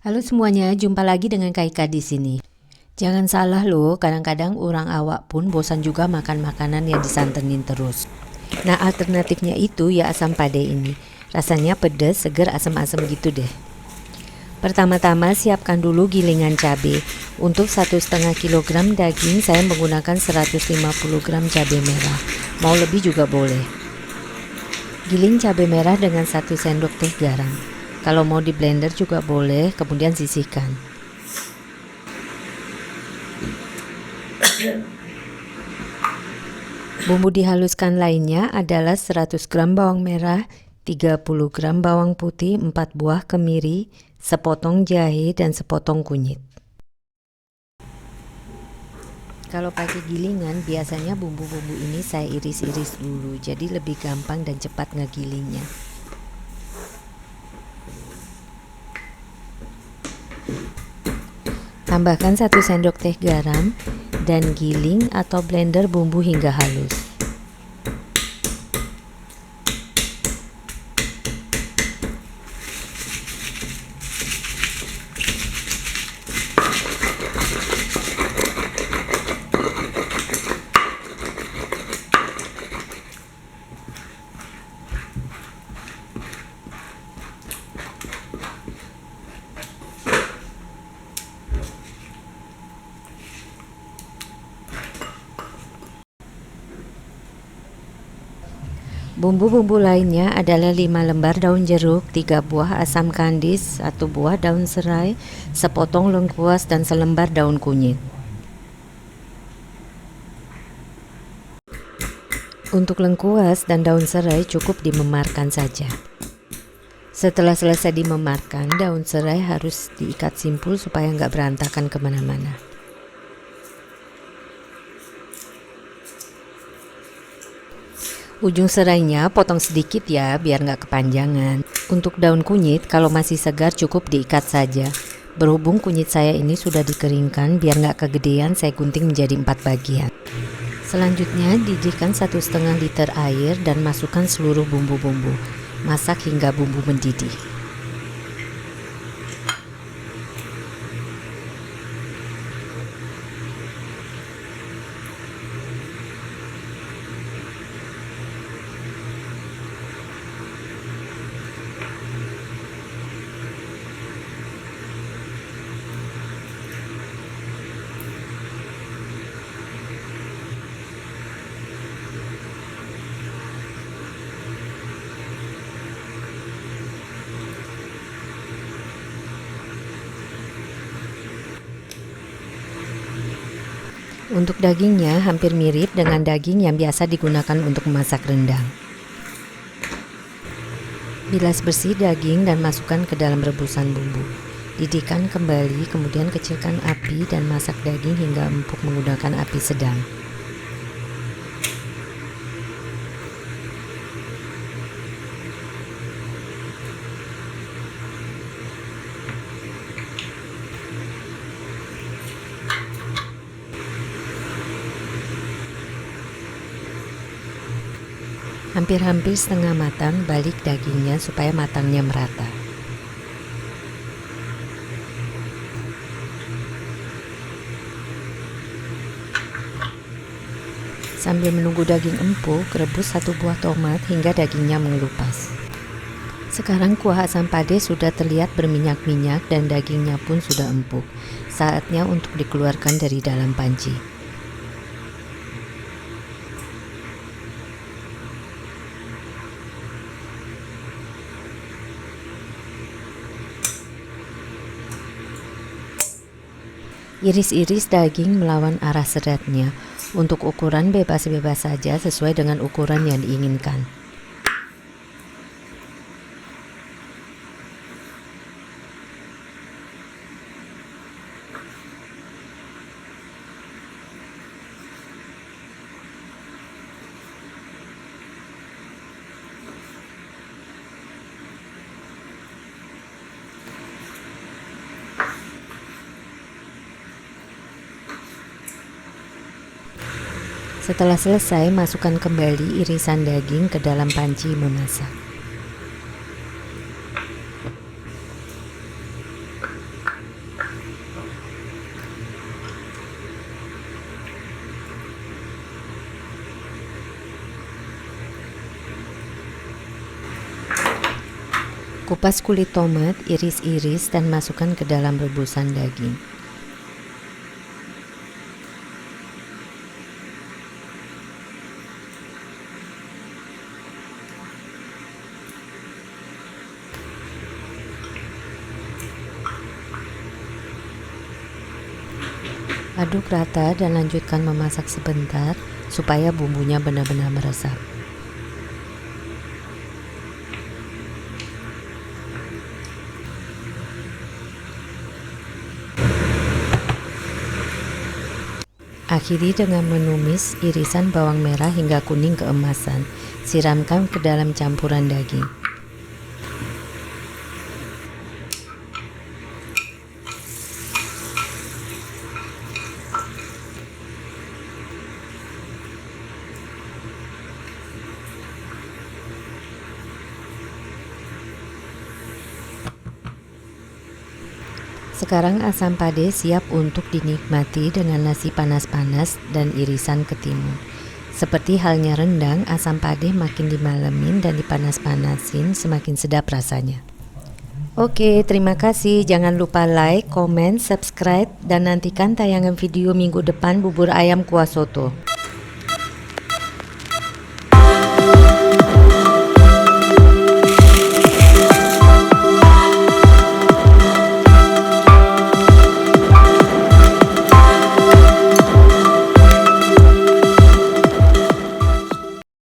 Halo semuanya, jumpa lagi dengan Kak Ika di sini. Jangan salah loh, kadang-kadang orang awak pun bosan juga makan makanan yang disantenin terus. Nah, alternatifnya itu ya asam pade ini. Rasanya pedas, seger, asam-asam gitu deh. Pertama-tama siapkan dulu gilingan cabai. Untuk 1,5 kg daging saya menggunakan 150 gram cabai merah. Mau lebih juga boleh. Giling cabai merah dengan 1 sendok teh garam. Kalau mau di blender juga boleh, kemudian sisihkan. Bumbu dihaluskan lainnya adalah 100 gram bawang merah, 30 gram bawang putih, 4 buah kemiri, sepotong jahe, dan sepotong kunyit. Kalau pakai gilingan, biasanya bumbu-bumbu ini saya iris-iris dulu, jadi lebih gampang dan cepat ngegilingnya. Tambahkan 1 sendok teh garam dan giling atau blender bumbu hingga halus. Bumbu-bumbu lainnya adalah 5 lembar daun jeruk, 3 buah asam kandis, 1 buah daun serai, sepotong lengkuas, dan selembar daun kunyit. Untuk lengkuas dan daun serai cukup dimemarkan saja. Setelah selesai dimemarkan, daun serai harus diikat simpul supaya nggak berantakan kemana-mana. Ujung serainya potong sedikit ya, biar nggak kepanjangan. Untuk daun kunyit, kalau masih segar cukup diikat saja. Berhubung kunyit saya ini sudah dikeringkan, biar nggak kegedean saya gunting menjadi 4 bagian. Selanjutnya didihkan 1,5 liter air dan masukkan seluruh bumbu-bumbu. Masak hingga bumbu mendidih. Untuk dagingnya hampir mirip dengan daging yang biasa digunakan untuk memasak rendang. Bilas bersih daging dan masukkan ke dalam rebusan bumbu. Didihkan kembali, kemudian kecilkan api dan masak daging hingga empuk menggunakan api sedang. Hampir-hampir setengah matang, balik dagingnya supaya matangnya merata. Sambil menunggu daging empuk, rebus 1 buah tomat hingga dagingnya mengelupas. Sekarang kuah asam pade sudah terlihat berminyak-minyak dan dagingnya pun sudah empuk. Saatnya untuk dikeluarkan dari dalam panci. Iris-iris daging melawan arah seratnya. Untuk ukuran bebas-bebas saja sesuai dengan ukuran yang diinginkan. Setelah selesai, masukkan kembali irisan daging ke dalam panci memasak. Kupas kulit tomat, iris-iris dan masukkan ke dalam rebusan daging. Aduk rata dan lanjutkan memasak sebentar supaya bumbunya benar-benar meresap. Akhiri dengan menumis irisan bawang merah hingga kuning keemasan. Siramkan ke dalam campuran daging. Sekarang asam pade siap untuk dinikmati dengan nasi panas-panas dan irisan ketimun. Seperti halnya rendang, asam pade makin dimalemin dan dipanas-panasin semakin sedap rasanya. Oke, terima kasih. Jangan lupa like, komen, subscribe, dan nantikan tayangan video minggu depan bubur ayam kuah soto.